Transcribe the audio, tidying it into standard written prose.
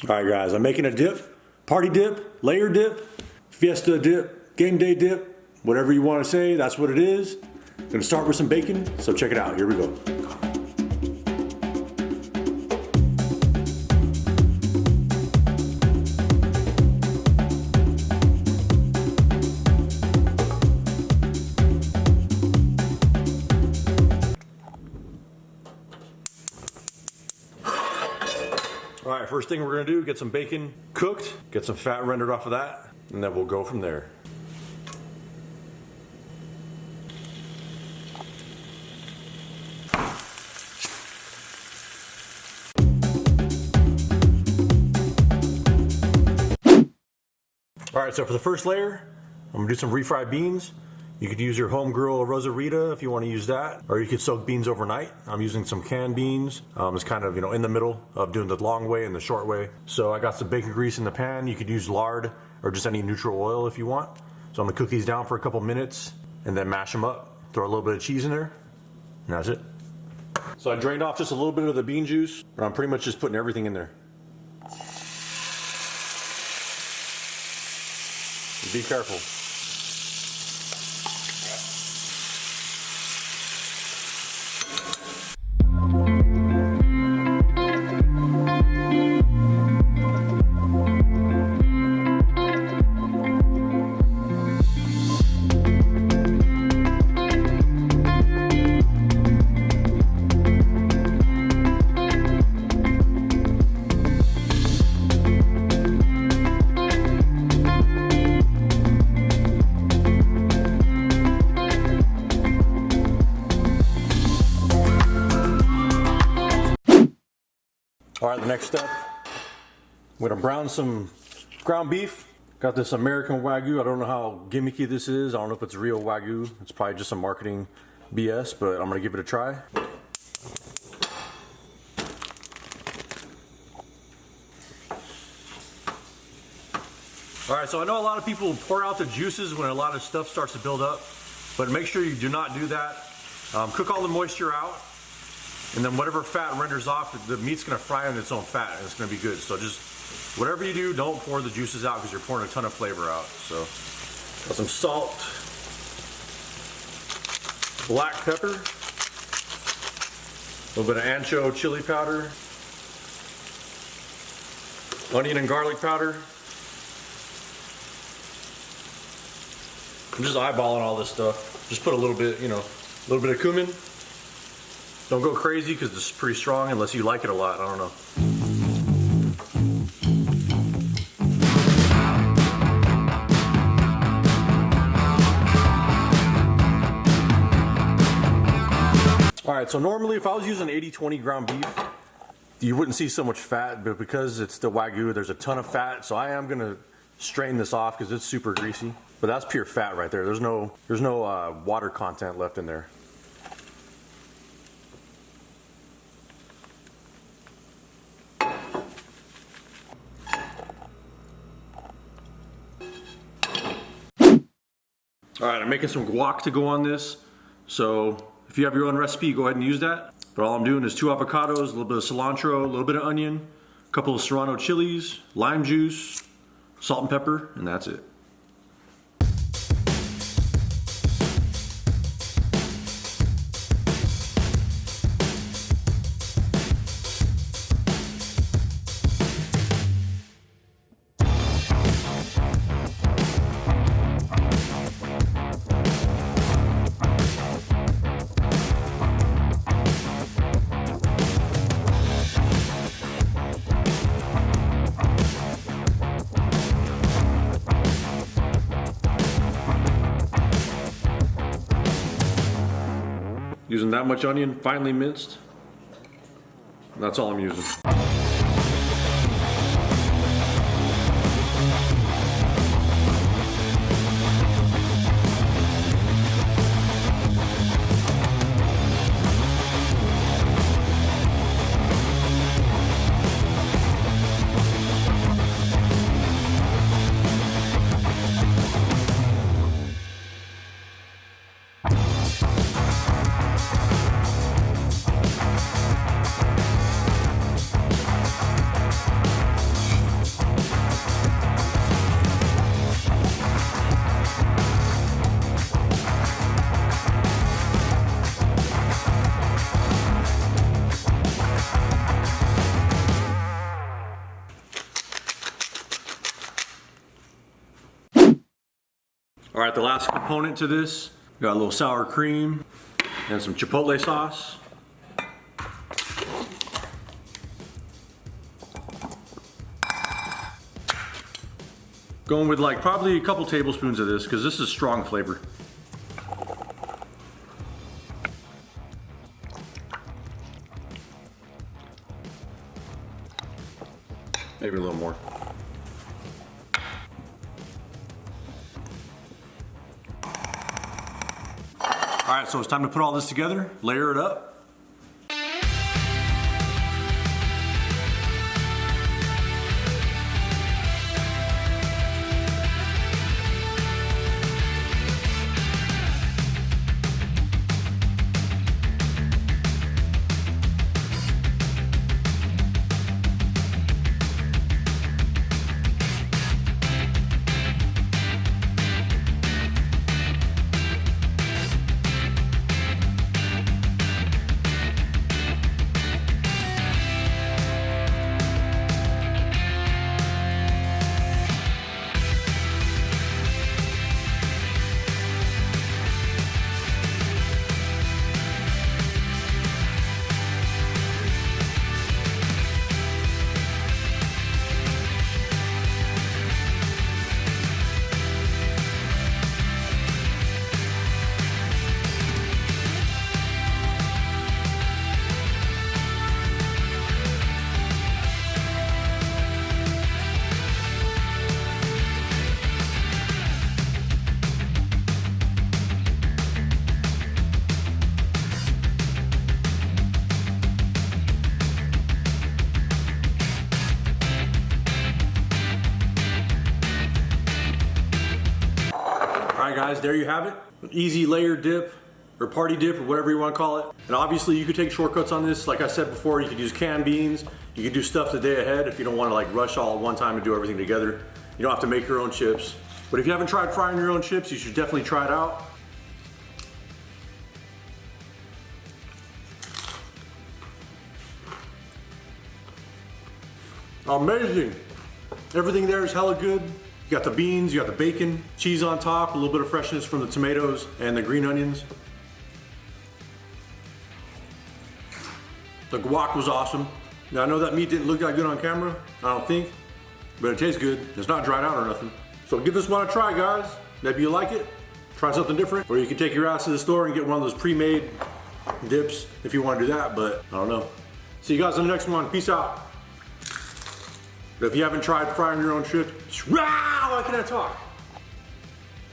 All right, guys, I'm making a dip, party dip, layer dip, fiesta dip, game day dip, whatever you want to say, that's what it is. I'm gonna start with some bacon, so check it out. Here we go. All right, first thing we're gonna do, get some bacon cooked, get some fat rendered off of that, and then we'll go from there. All right, so for the first layer, I'm gonna do some refried beans. You could use your home grill Rosarita if you want to use that, or you could soak beans overnight. I'm using some canned beans. It's kind of, in the middle of doing the long way and the short way. So I got some bacon grease in the pan. You could use lard or just any neutral oil if you want. So I'm gonna cook these down for a couple minutes and then mash them up. Throw a little bit of cheese in there, and that's it. So I drained off just a little bit of the bean juice, but I'm pretty much just putting everything in there. Be careful. All right, the next step, I'm gonna brown some ground beef. Got this American Wagyu. I don't know how gimmicky this is. I don't know if it's real Wagyu. It's probably just some marketing BS, but I'm gonna give it a try. All right, so I know a lot of people pour out the juices when a lot of stuff starts to build up, but make sure you do not do that. Cook all the moisture out. And then whatever fat renders off, the meat's gonna fry on its own fat and it's gonna be good. So just whatever you do, don't pour the juices out because you're pouring a ton of flavor out. So got some salt, black pepper, a little bit of ancho chili powder, onion and garlic powder. I'm just eyeballing all this stuff. Just put a little bit, a little bit of cumin. Don't go crazy because it's pretty strong unless you like it a lot. I don't know. All right, so normally if I was using 80-20 ground beef, you wouldn't see so much fat, but because it's the Wagyu, there's a ton of fat. So I am gonna strain this off because it's super greasy. But that's pure fat right there. There's no water content left in there. All right, I'm making some guac to go on this. So if you have your own recipe, go ahead and use that. But all I'm doing is 2 avocados, a little bit of cilantro, a little bit of onion, a couple of serrano chilies, lime juice, salt and pepper, and that's it. Using that much onion, finely minced. That's all I'm using. All right, the last component to this, got a little sour cream and some Chipotle sauce. Going with like probably a couple tablespoons of this because this is strong flavor. Maybe a little more. All right, so it's time to put all this together, layer it up. All right guys, there you have it. An easy layer dip or party dip or whatever you want to call it. And obviously you could take shortcuts on this. Like I said before, you could use canned beans. You could do stuff the day ahead if you don't want to like rush all at one time and do everything together. You don't have to make your own chips. But if you haven't tried frying your own chips, you should definitely try it out. Amazing. Everything there is hella good. You got the beans, you got the bacon, cheese on top, a little bit of freshness from the tomatoes and the green onions. The guac was awesome. Now I know that meat didn't look that good on camera, I don't think, but it tastes good. It's not dried out or nothing. So give this one a try, guys. Maybe you like it, try something different, or you can take your ass to the store and get one of those pre-made dips if you want to do that, but I don't know. See you guys in the next one. Peace out. But if you haven't tried frying your own chips, wow, why can't I talk?